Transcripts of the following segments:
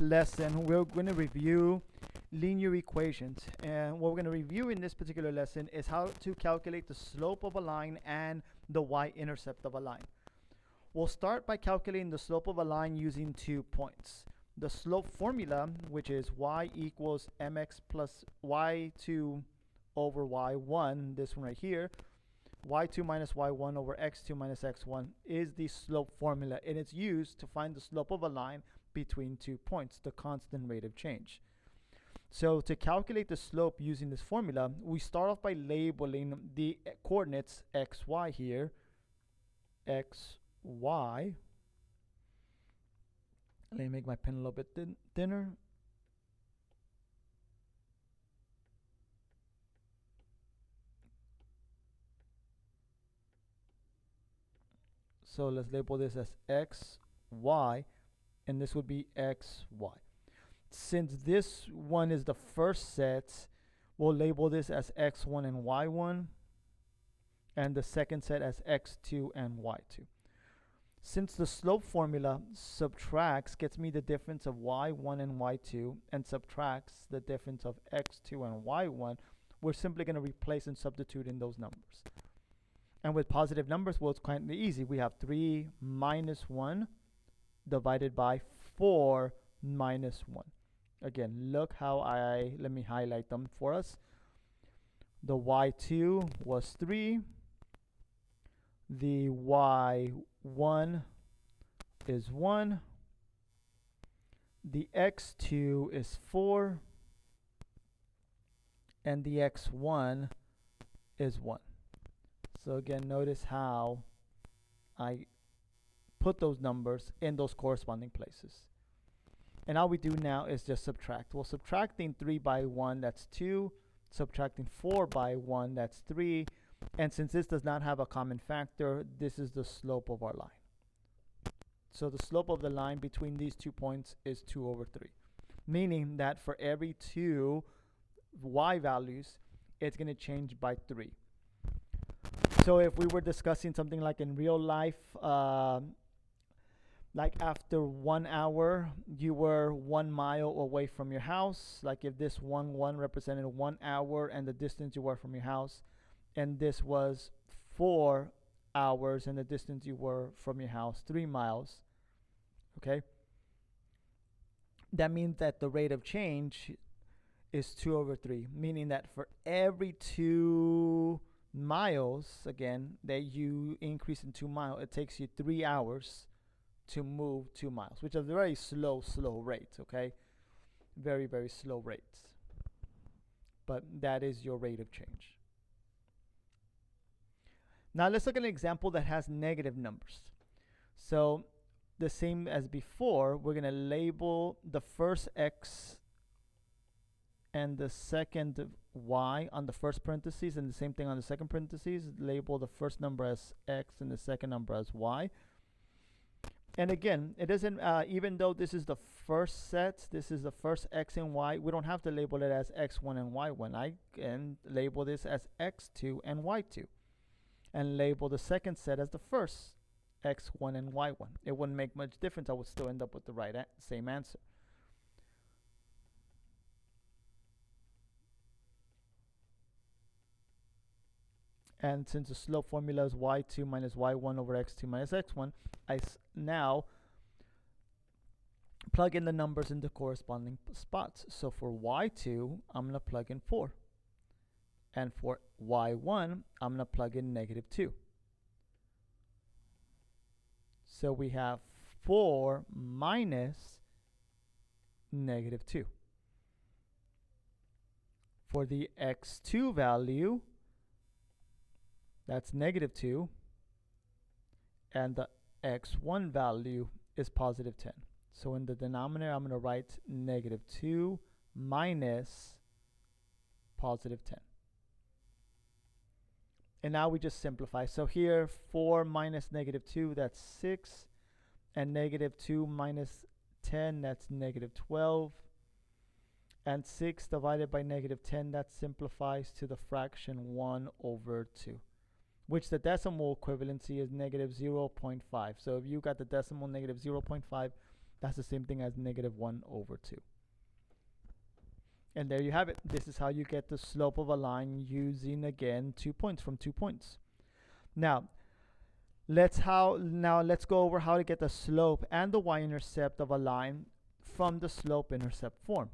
lesson, we're going to review linear equations. And what we're going to review in this particular lesson is how to calculate the slope of a line and the y-intercept of a line. We'll start by calculating the slope of a line using 2 points. The slope formula, which is y equals mx plus y2 over y1, this one right here, y2 minus y1 over x2 minus x1, is the slope formula, and it's used to find the slope of a line between 2 points, the constant rate of change. So to calculate the slope using this formula, we start off by labeling the coordinates xy here, xy. Let me make my pen a little bit thinner. So let's label this as x, y, and this would be x, y. Since this one is the first set, we'll label this as x1 and y1, and the second set as x2 and y2. Since the slope formula subtracts, gets me the difference of y1 and y2, and subtracts the difference of x2 and y1, we're simply going to replace and substitute in those numbers. And with positive numbers, well, it's quite easy. We have 3 minus 1 divided by 4 minus 1. Again, look how let me highlight them for us. The y2 was 3. The y1 is 1. The x2 is 4. And the x1 is 1. So again, notice how I put those numbers in those corresponding places. And all we do now is just subtract. Well, subtracting 3 by 1, that's 2. Subtracting 4 by 1, that's 3. And since this does not have a common factor, this is the slope of our line. So the slope of the line between these 2 points is 2 over 3. Meaning that for every 2 y values, it's going to change by 3. So if we were discussing something like in real life, like after 1 hour, you were 1 mile away from your house. Like if this 1 represented 1 hour and the distance you were from your house, and this was 4 hours and the distance you were from your house, 3 miles, okay? That means that the rate of change is 2 over 3, meaning that for every 2 miles, again, that you increase in 2 miles, it takes you 3 hours to move 2 miles, which is a very slow rate, okay? Very, very slow rates. But that is your rate of change. Now let's look at an example that has negative numbers. So the same as before, we're going to label the first x and the second y on the first parentheses, and the same thing on the second parentheses. Label the first number as x and the second number as y. And again, it doesn't, even though this is the first set, this is the first x and y, we don't have to label it as x1 and y1. I can label this as x2 and y2. And label the second set as the first x1 and y1. It wouldn't make much difference. I would still end up with the same answer. And since the slope formula is y2 minus y1 over x2 minus x1, I now plug in the numbers in the corresponding spots. So for y2, I'm going to plug in 4. And for y1, I'm going to plug in -2. So we have 4 minus -2. For the x2 value, that's -2. And the x1 value is +10. So in the denominator, I'm going to write -2 minus +10. And now we just simplify. So here, 4 minus -2, that's 6. And -2 minus 10, that's -12. And 6 divided by -10, that simplifies to the fraction 1 over 2. which the decimal equivalency is -0.5. So if you got the decimal -0.5, That's the same thing as negative 1 over 2. And there you have it. This is how you get the slope of a line using, again, 2 points from 2 points. Now let's go over how to get the slope and the y-intercept of a line from the slope-intercept form.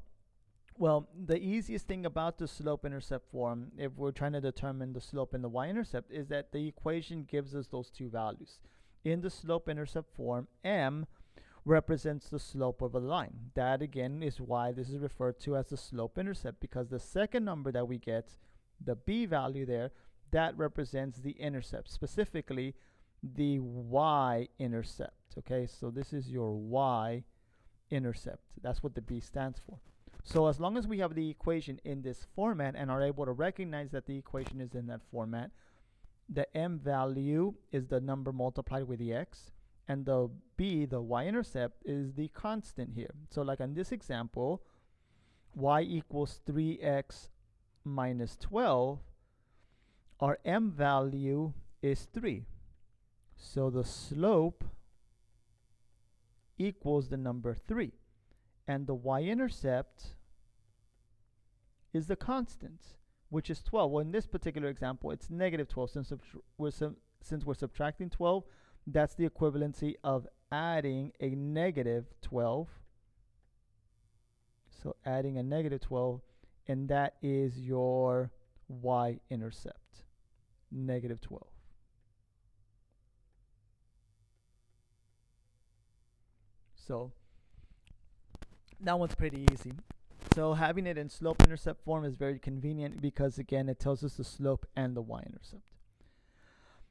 Well, the easiest thing about the slope-intercept form, if we're trying to determine the slope and the y-intercept, is that the equation gives us those two values. In the slope-intercept form, m represents the slope of a line. That, again, is why this is referred to as the slope-intercept, because the second number that we get, the b value there, that represents the intercept, specifically the y-intercept. Okay, so this is your y-intercept. That's what the b stands for. So as long as we have the equation in this format and are able to recognize that the equation is in that format, the m value is the number multiplied with the x, and the b, the y-intercept, is the constant here. So like on this example, y equals 3x minus 12, our m value is 3. So the slope equals the number 3. And the y-intercept is the constant, which is 12. Well, in this particular example, it's negative 12. Since we're subtracting 12, that's the equivalency of adding a negative 12. So adding a negative 12, and that is your y-intercept, negative 12. So that one's pretty easy. So having it in slope-intercept form is very convenient because, again, it tells us the slope and the y-intercept.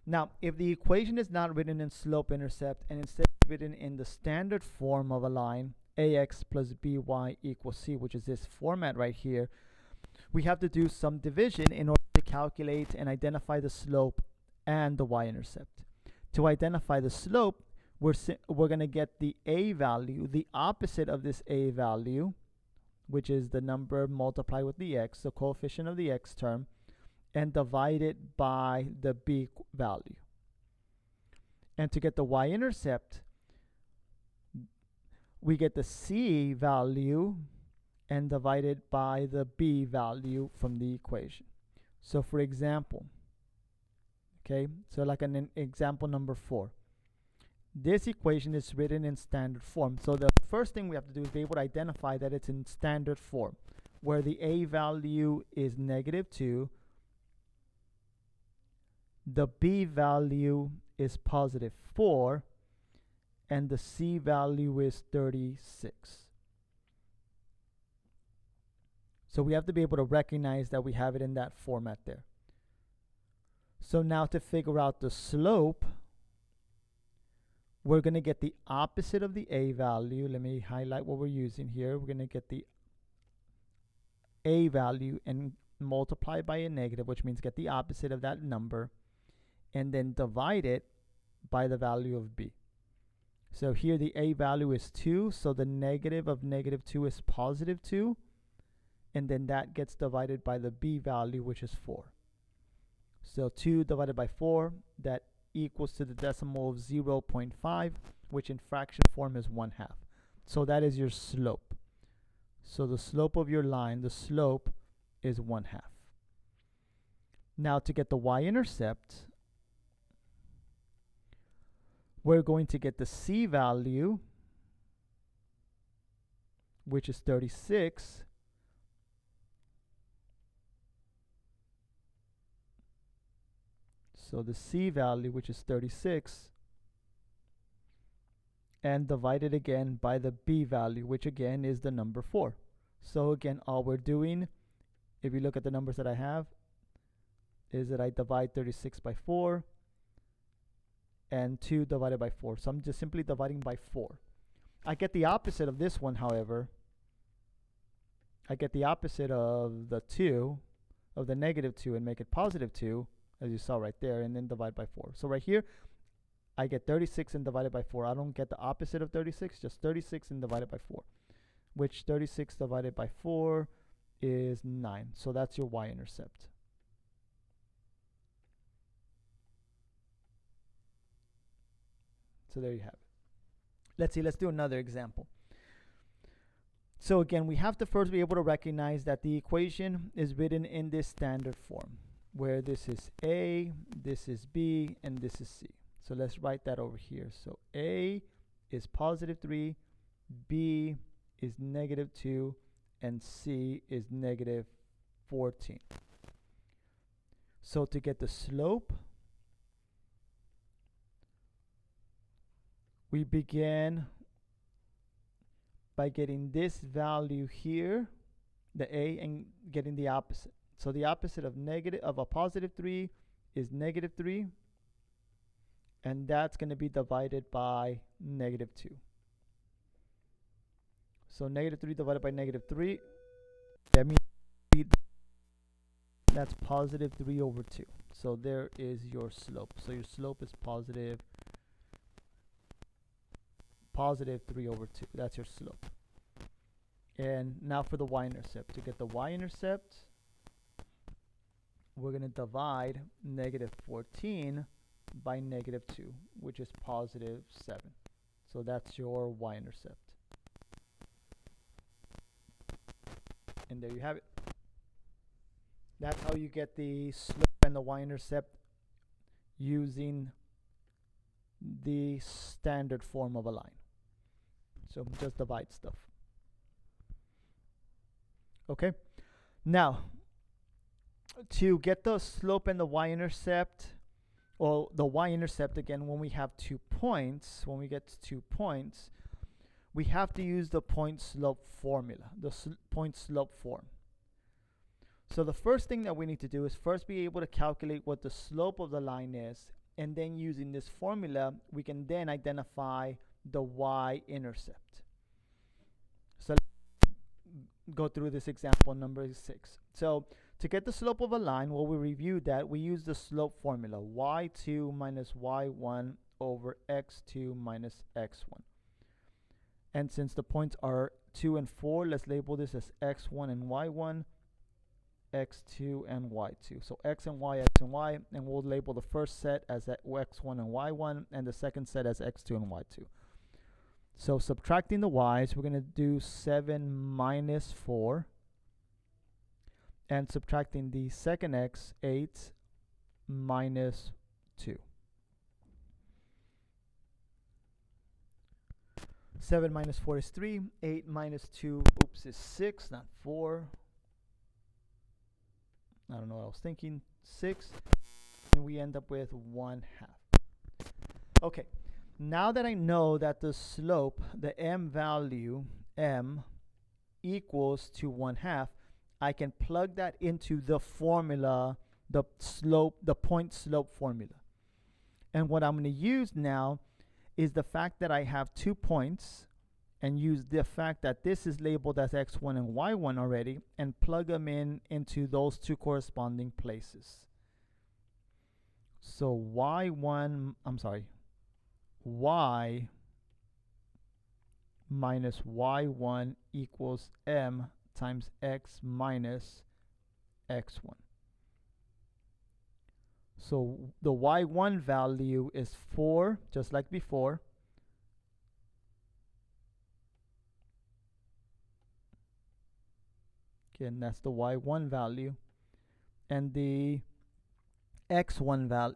Now, if the equation is not written in slope-intercept and instead written in the standard form of a line, ax plus by equals c, which is this format right here, we have to do some division in order to calculate and identify the slope and the y-intercept. To identify the slope, we're going to get the a value, the opposite of this a value, which is the number multiplied with the x, the coefficient of the x term, and divide it by the b value. And to get the y-intercept, we get the c value and divide it by the b value from the equation. So for example, okay, so like an example number 4. This equation is written in standard form. So the first thing we have to do is be able to identify that it's in standard form, where the a value is negative 2, the b value is positive 4, and the c value is 36. So we have to be able to recognize that we have it in that format there. So now to figure out the slope, we're going to get the opposite of the a value. Let me highlight what we're using here. We're going to get the a value and multiply by a negative, which means get the opposite of that number, and then divide it by the value of b. So here the a value is 2, so the negative of negative 2 is positive 2, and then that gets divided by the b value, which is 4. So 2 divided by 4, that equals to the decimal of 0.5, which in fraction form is 1/2. So that is your slope. So the slope of your line, the slope is 1/2. Now to get the y-intercept, we're going to get the c value, which is 36, so the c value, which is 36, and divide it again by the b value, which again is the number 4. So again, all we're doing, if you look at the numbers that I have, is that I divide 36 by 4 and 2 divided by 4. So I'm just simply dividing by 4. I get the opposite of this one, however. I get the opposite of the 2, of the negative 2, and make it positive 2, as you saw right there, and then divide by 4. So right here, I get 36 and divided by 4. I don't get the opposite of 36, just 36 and divided by 4, which 36 divided by 4 is 9. So that's your y-intercept. So there you have it. Let's see, let's do another example. So again, we have to first be able to recognize that the equation is written in this standard form, where this is A, this is B, and this is C. So let's write that over here. So A is positive 3, B is negative 2, and C is negative 14. So to get the slope, we begin by getting this value here, the A, and getting the opposite. So the opposite of a positive 3 is negative 3, and that's going to be divided by negative 2. So negative 3 divided by negative 3, that means that's positive 3 over 2. So there is your slope. So your slope is positive 3 over 2. That's your slope. And now for the y-intercept. To get the y-intercept, we're going to divide negative 14 by negative 2, which is positive 7. So that's your y-intercept. And there you have it. That's how you get the slope and the y-intercept using the standard form of a line. So just divide stuff. Okay. Now, to get the slope and the y-intercept, or the y-intercept again, when we have 2 points, when we get to 2 points, we have to use the point slope formula, the point slope form. So the first thing that we need to do is first be able to calculate what the slope of the line is, and then using this formula, we can then identify the y-intercept. So let's go through this example number 6. So to get the slope of a line, well, we reviewed that. We use the slope formula, y2 minus y1 over x2 minus x1. And since the points are 2 and 4, let's label this as x1 and y1, x2 and y2. So x and y, and we'll label the first set as x1 and y1, and the second set as x2 and y2. So subtracting the y's, we're going to do 7 minus 4. And subtracting the second x, 8 minus 2. 7 minus 4 is 3. 8 minus 2, is 6, not 4. I don't know what I was thinking. 6. And we end up with 1/2. Okay. Now that I know that the slope, the m value, m, equals to 1/2, I can plug that into the formula, the point slope formula. And what I'm going to use now is the fact that I have 2 points, and use the fact that this is labeled as x1 and y1 already, and plug them into those 2 corresponding places. So y minus y1 equals m times x minus x1. So the y1 value is 4, just like before. Again, that's the y1 value. And the x1 value,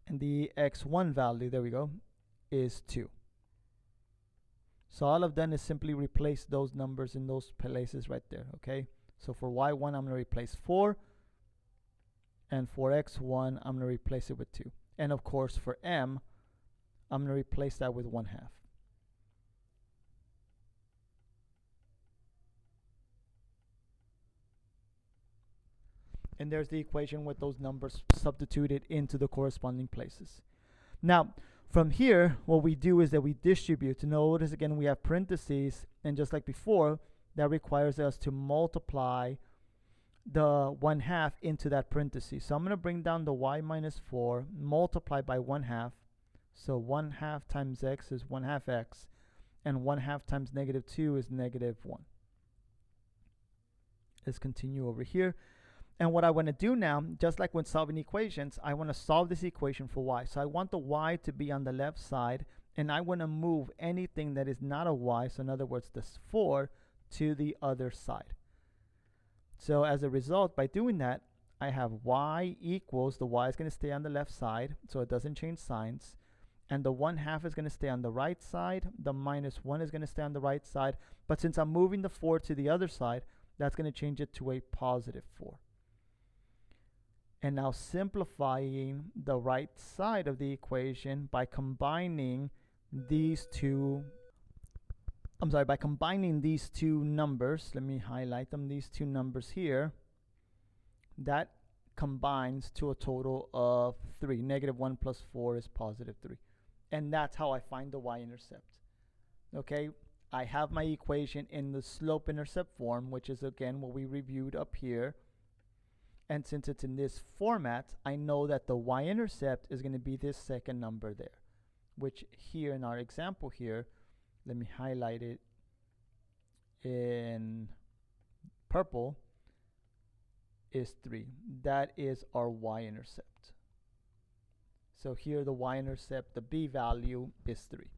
and the x1 value, there we go, is 2. So all I've done is simply replace those numbers in those places right there, okay? So for y1, I'm going to replace 4. And for x1, I'm going to replace it with 2. And of course, for m, I'm going to replace that with 1/2. And there's the equation with those numbers substituted into the corresponding places. Now, from here, what we do is that we distribute. Notice again, we have parentheses, and just like before, that requires us to multiply the 1/2 into that parenthesis. So I'm going to bring down the y minus 4, multiply by 1/2. So 1/2 times x is 1/2 x, and 1/2 times negative 2 is negative 1. Let's continue over here. And what I want to do now, just like when solving equations, I want to solve this equation for y. So I want the y to be on the left side, and I want to move anything that is not a y, so in other words, this 4, to the other side. So as a result, by doing that, I have y equals, the y is going to stay on the left side, so it doesn't change signs. And the 1/2 is going to stay on the right side. The -1 is going to stay on the right side. But since I'm moving the 4 to the other side, that's going to change it to a +4. And now simplifying the right side of the equation by combining these two, by combining these two numbers, let me highlight them, these two numbers here, that combines to a total of 3. -1 plus 4 is +3. And that's how I find the y-intercept. Okay, I have my equation in the slope-intercept form, which is again what we reviewed up here. And since it's in this format, I know that the y-intercept is going to be this second number there, which here in our example here, let me highlight it in purple, is 3. That is our y-intercept. So here the y-intercept, the b value is 3.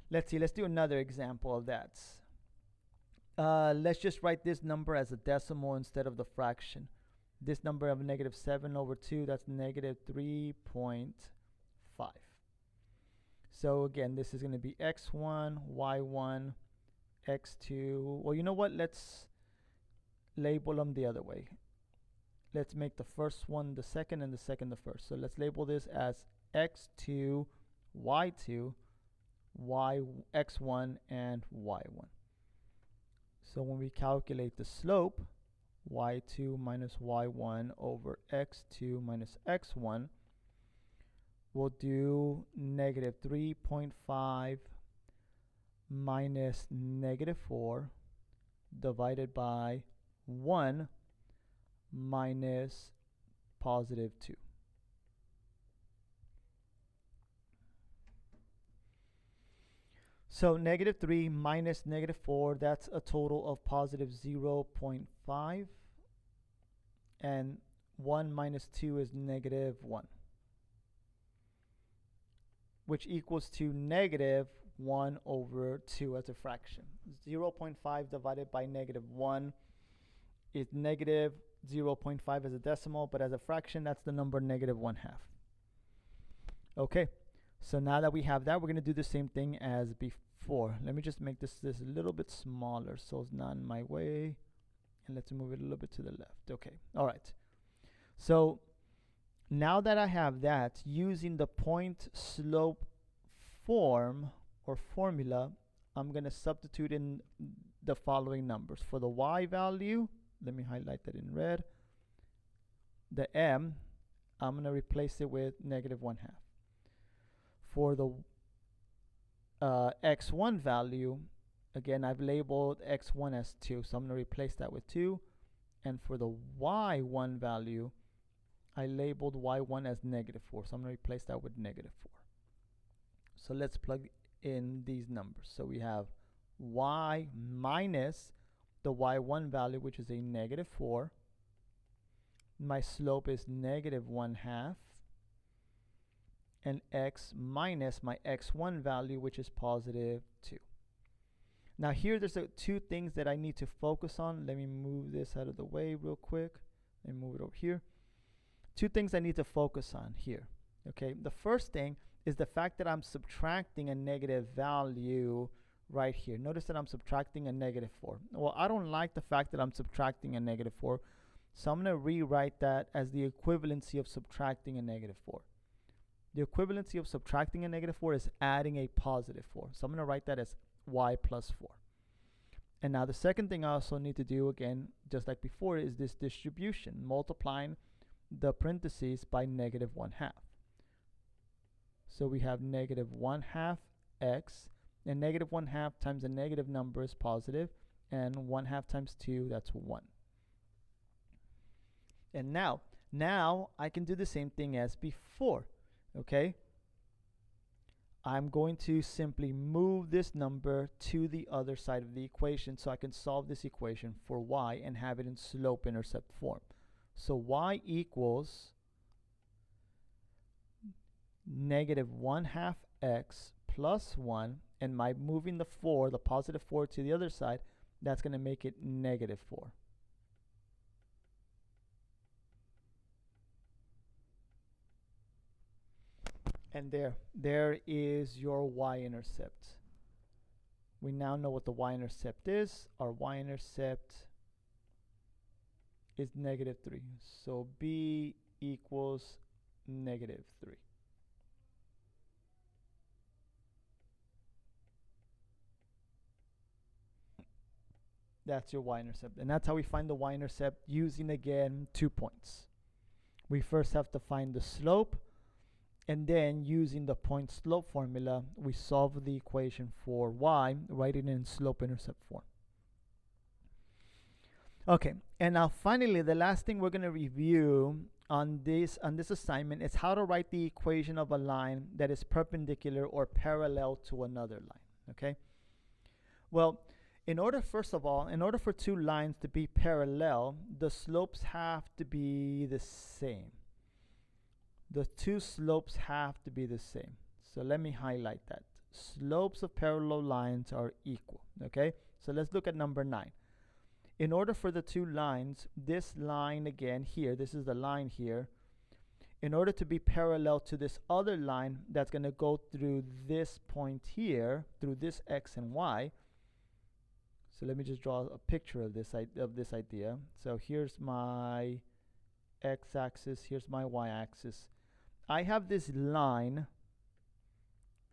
Let's see, let's do another example of that. Let's just write this number as a decimal instead of the fraction. This number of -7/2, that's -3.5. So again, this is going to be x1, y1, x2. Well, you know what? Let's label them the other way. Let's make the first one the second and the second the first. So let's label this as x2, y2, x1, and y1. So when we calculate the slope, y2 minus y1 over x2 minus x1, we'll do -3.5 minus -4 divided by 1 minus +2. So -3 minus -4, that's a total of +0.5. And 1 minus 2 is -1, which equals to -1/2 as a fraction. 0.5 divided by -1 is -0.5 as a decimal, but as a fraction, that's the number -1/2. Okay, so now that we have that, we're going to do the same thing as before. Let me just make this a little bit smaller so it's not in my way. And let's move it a little bit to the left. Okay, all right. So now that I have that, using the point slope form or formula, I'm going to substitute in the following numbers. For the y value, let me highlight that in red. The m, I'm going to replace it with -1/2. For the x1 value, again, I've labeled x1 as 2, so I'm going to replace that with 2. And for the y1 value, I labeled y1 as -4, so I'm going to replace that with -4. So let's plug in these numbers. So we have y minus the y1 value, which is a -4. My slope is -1/2. And x minus my x1 value, which is +2. Now here there's two things that I need to focus on. Let me move this out of the way real quick and move it over here. Two things I need to focus on here. Okay, the first thing is the fact that I'm subtracting a negative value right here. Notice that I'm subtracting a -4. Well, I don't like the fact that I'm subtracting a -4, so I'm going to rewrite that as the equivalency of subtracting a -4. The equivalency of subtracting a -4 is adding a +4. So I'm going to write that as y plus 4. And now the second thing I also need to do, again, just like before, is this distribution, multiplying the parentheses by -1/2. So we have -1/2 x, and -1/2 times a negative number is positive, and 1/2 times 2, that's 1. And now I can do the same thing as before. Okay, I'm going to simply move this number to the other side of the equation so I can solve this equation for y and have it in slope-intercept form. So y equals negative 1/2 x plus 1, and by moving the 4, the positive 4 to the other side, that's going to make it negative 4. And there is your y-intercept. We now know what the y-intercept is. Our y-intercept is negative 3. So b equals negative 3. That's your y-intercept. And that's how we find the y-intercept using, again, 2 points. We first have to find the slope, and then using the point slope formula, we solve the equation for y, writing it in slope-intercept form. Okay, and now finally, the last thing we're going to review on this assignment is how to write the equation of a line that is perpendicular or parallel to another line. Okay, well, first of all, in order for two lines to be parallel, the slopes have to be the same. The two slopes have to be the same. So let me highlight that. Slopes of parallel lines are equal. Okay, so let's look at number 9. In order for the two lines, this line again here, this is the line here, in order to be parallel to this other line that's going to go through this point here, through this x and y. So let me just draw a picture of this idea. So here's my x-axis, here's my y-axis. I have this line.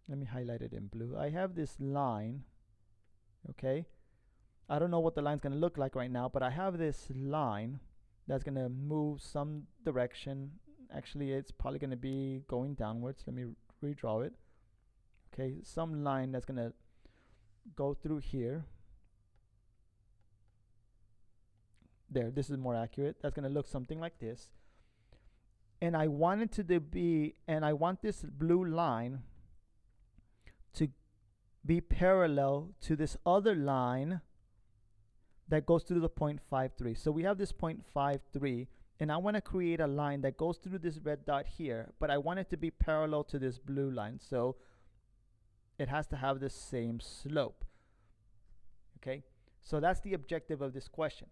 Let me highlight it in blue. I have this line, okay? I don't know what the line's going to look like right now, but I have this line that's going to move some direction. Actually, it's probably going to be going downwards. Let me redraw it. Okay, some line that's going to go through here. There, this is more accurate. That's going to look something like this. And I want it to be, and I want this blue line to be parallel to this other line that goes through the point 5,3. So we have this point 5,3, and I want to create a line that goes through this red dot here, but I want it to be parallel to this blue line. So it has to have the same slope. Okay, so that's the objective of this question.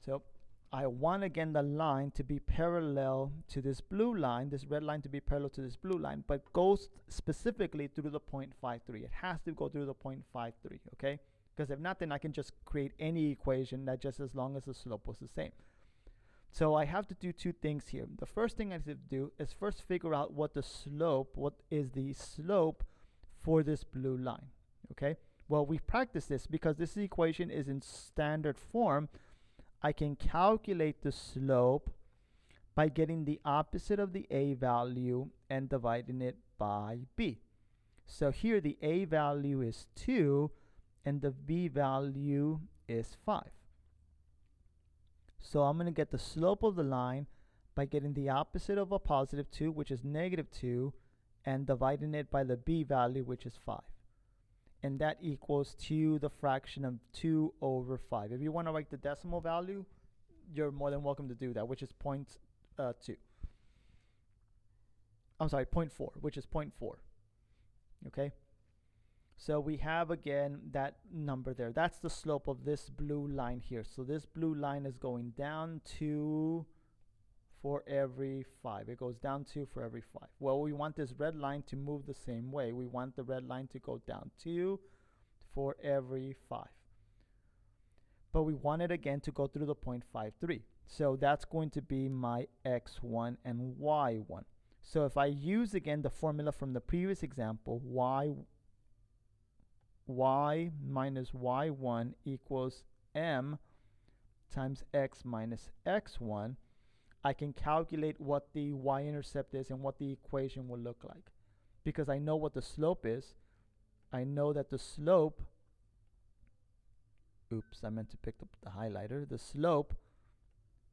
So I want, again, the line to be parallel to this blue line, this red line to be parallel to this blue line, but goes specifically through the point 5,3. It has to go through the point 5,3, okay? Because if not, then I can just create any equation that just as long as the slope was the same. So I have to do two things here. The first thing I have to do is first figure out what is the slope for this blue line, okay? Well, we've practiced this because this equation is in standard form. I can calculate the slope by getting the opposite of the a value and dividing it by b. So here the a value is 2 and the b value is 5. So I'm going to get the slope of the line by getting the opposite of a positive 2, which is negative 2, and dividing it by the b value, which is 5. And that equals to the fraction of 2 over 5. If you want to write the decimal value, you're more than welcome to do that, which is 0.2. I'm sorry, 0.4, which is 0.4. Okay? So we have, again, that number there. That's the slope of this blue line here. So this blue line is going down 2 for every 5. It goes down 2 for every 5. Well, we want this red line to move the same way. We want the red line to go down 2 for every 5. But we want it again to go through the point 5,3. So that's going to be my x1 and y1. So if I use again the formula from the previous example, y minus y1 equals m times x minus x1, I can calculate what the y-intercept is and what the equation will look like. Because I know what the slope is. I know that the slope, oops, I meant to pick up the highlighter. The slope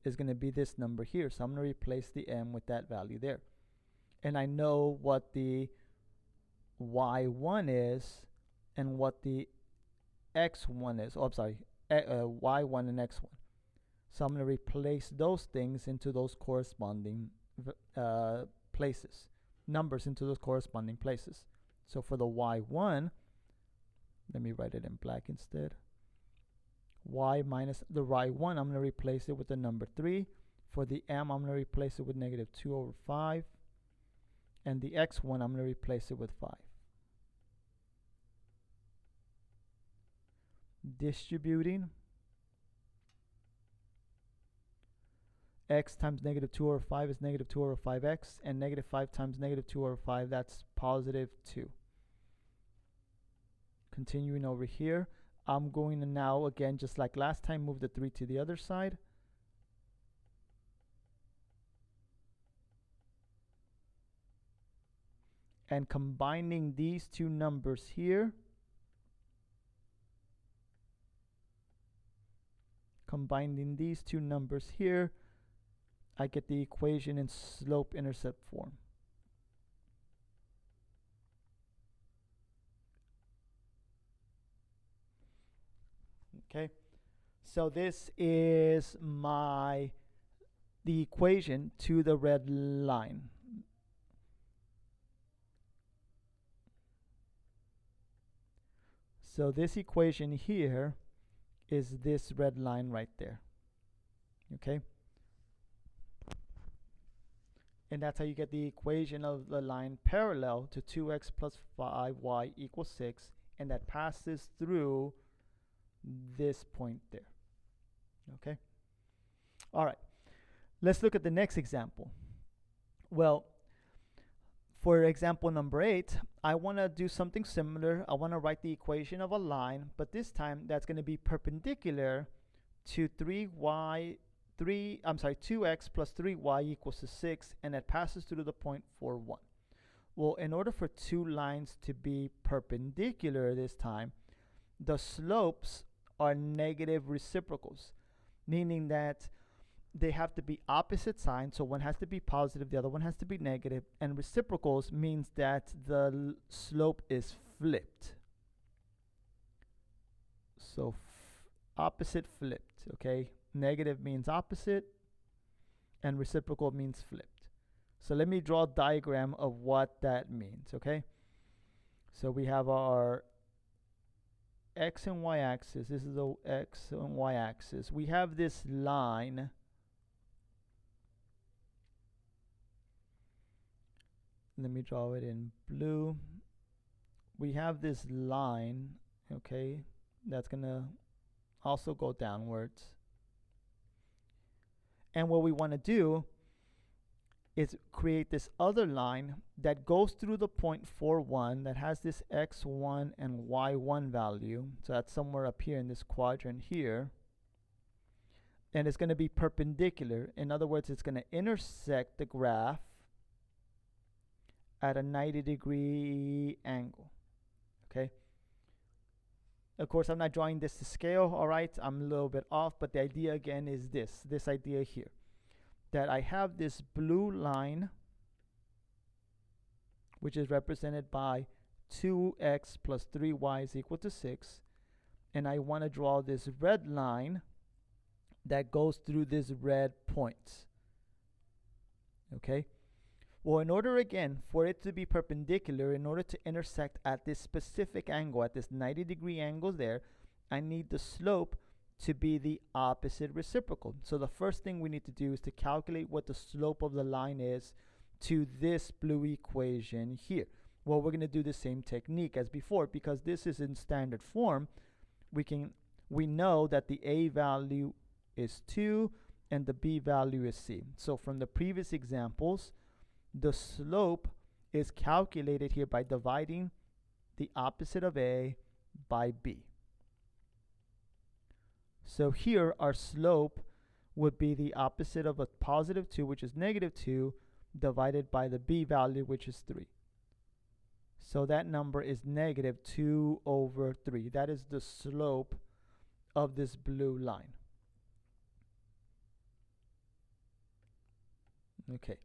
is going to be this number here. So I'm going to replace the m with that value there. and I know what the y1 is and what the x1 is. Oh, I'm sorry, y1 and x1. So I'm going to replace those things into those corresponding places, numbers into those corresponding places. So for the y1, let me write it in black instead. Y minus the y1, I'm going to replace it with the number 3. For the m, I'm going to replace it with negative 2 over 5. And the x1, I'm going to replace it with 5. Distributing x times negative 2 over 5 is negative 2 over 5x, and negative 5 times negative 2 over 5, that's positive 2. Continuing over here, I'm going to now, again, just like last time, move the 3 to the other side. And combining these two numbers here, I get the equation in slope-intercept form. Okay, so this is the equation to the red line. So this equation here is this red line right there. Okay, and that's how you get the equation of the line parallel to 2x plus 5y equals 6, and that passes through this point there. Okay, all right, let's look at the next example. Well, for example number 8, I want to do something similar. I want to write the equation of a line, but this time that's going to be perpendicular to 2x plus 3y equals to 6, and it passes through the point 4, 1. Well, in order for two lines to be perpendicular this time, the slopes are negative reciprocals, meaning that they have to be opposite signs. So one has to be positive, the other one has to be negative, and reciprocals means that the slope is flipped. So opposite flipped, okay? Negative means opposite, and reciprocal means flipped. So let me draw a diagram of what that means, okay? So we have our x and y axis. This is the x and y axis. We have this line. Let me draw it in blue. We have this line, okay, that's gonna also go downwards. And what we want to do is create this other line that goes through the point 4, 1 that has this x1 and y1 value. So that's somewhere up here in this quadrant here. And it's going to be perpendicular. In other words, it's going to intersect the graph at a 90-degree angle. Okay. Of course, I'm not drawing this to scale, all right? I'm a little bit off, but the idea again is this idea here, that I have this blue line, which is represented by 2x plus 3y is equal to 6, and I want to draw this red line that goes through this red point. Okay? Well, in order, again, for it to be perpendicular, in order to intersect at this specific angle, at this 90-degree angle there, I need the slope to be the opposite reciprocal. So the first thing we need to do is to calculate what the slope of the line is to this blue equation here. Well, we're going to do the same technique as before. Because this is in standard form, we know that the a value is 2 and the b value is c. So from the previous examples, the slope is calculated here by dividing the opposite of a by b. So here our slope would be the opposite of a positive 2, which is negative 2, divided by the b value, which is 3. So that number is negative 2 over 3. That is the slope of this blue line. Okay.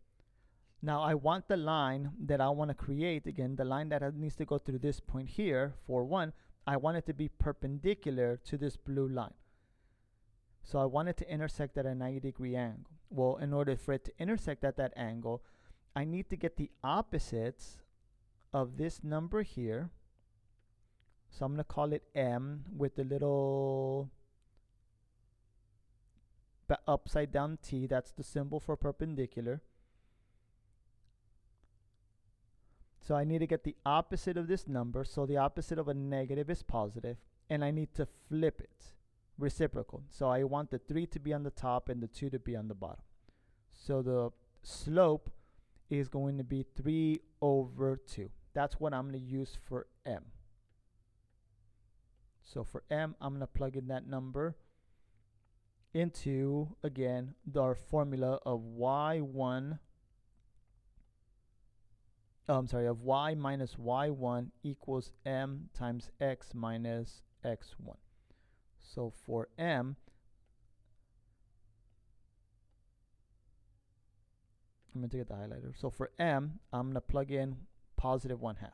Now I want the line that I want to create, again, the line that needs to go through this point here, 4, 1, I want it to be perpendicular to this blue line. So I want it to intersect at a 90-degree angle. Well, in order for it to intersect at that angle, I need to get the opposites of this number here. So I'm going to call it M with the little upside down T. That's the symbol for perpendicular. So I need to get the opposite of this number. So the opposite of a negative is positive. And I need to flip it, reciprocal. So I want the 3 to be on the top and the 2 to be on the bottom. So the slope is going to be 3 over 2. That's what I'm going to use for M. So for M, I'm going to plug in that number into, again, our formula of y1, of y minus y1 equals M times x minus x1. So for M, I'm going to get the highlighter. So for M, I'm going to plug in positive 1/2.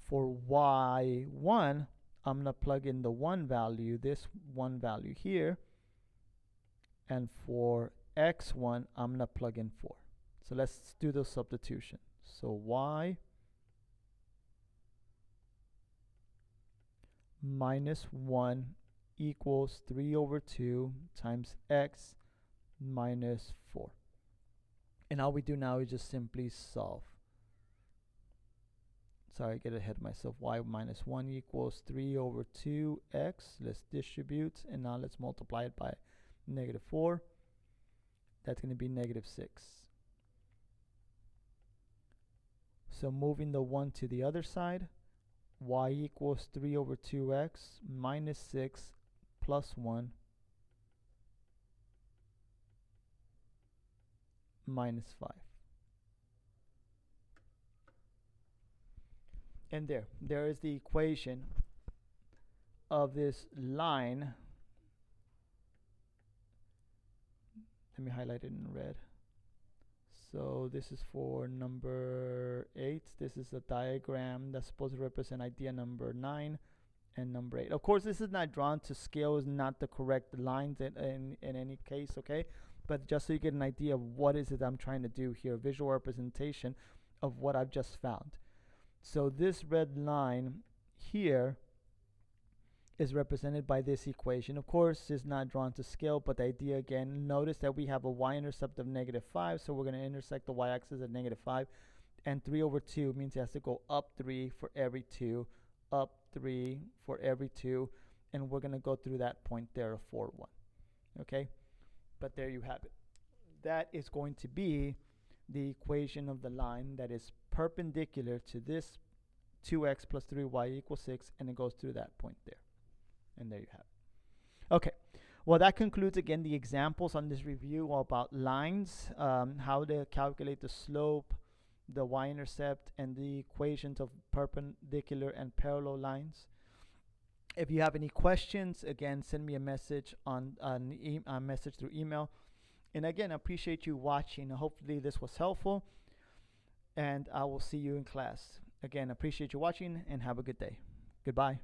For y1, I'm going to plug in the 1 value, this 1 value here. And for x1, I'm going to plug in 4. So let's do the substitution. So y minus 1 equals 3 over 2 times x minus 4. And all we do now is just simply solve. Sorry, I get ahead of myself. Y minus 1 equals 3 over 2x. Let's distribute, and now let's multiply it by negative 4. That's going to be negative 6. So moving the 1 to the other side, y equals 3 over 2x minus 6 plus 1 minus 5. And there is the equation of this line. Let me highlight it in red. So this is for number 8. This is a diagram that's supposed to represent idea number 9 and number 8. Of course, this is not drawn to scale, is not the correct lines in any case, okay? But just so you get an idea of what is it I'm trying to do here, visual representation of what I've just found. So this red line here is represented by this equation. Of course, it's not drawn to scale, but the idea again, notice that we have a y-intercept of negative 5, so we're going to intersect the y-axis at negative 5. And 3 over 2 means it has to go up 3 for every 2, up 3 for every 2, and we're going to go through that point there of 4, 1. Okay? But there you have it. That is going to be the equation of the line that is perpendicular to this 2x plus 3y equals 6, and it goes through that point there. And there you have it. Okay, well, that concludes again the examples on this review about lines, how to calculate the slope, the y-intercept, and the equations of perpendicular and parallel lines. If you have any questions, again, send me a message a message through email. And again, I appreciate you watching. Hopefully this was helpful, and I will see you in class. Again, appreciate you watching, and have a good day. Goodbye.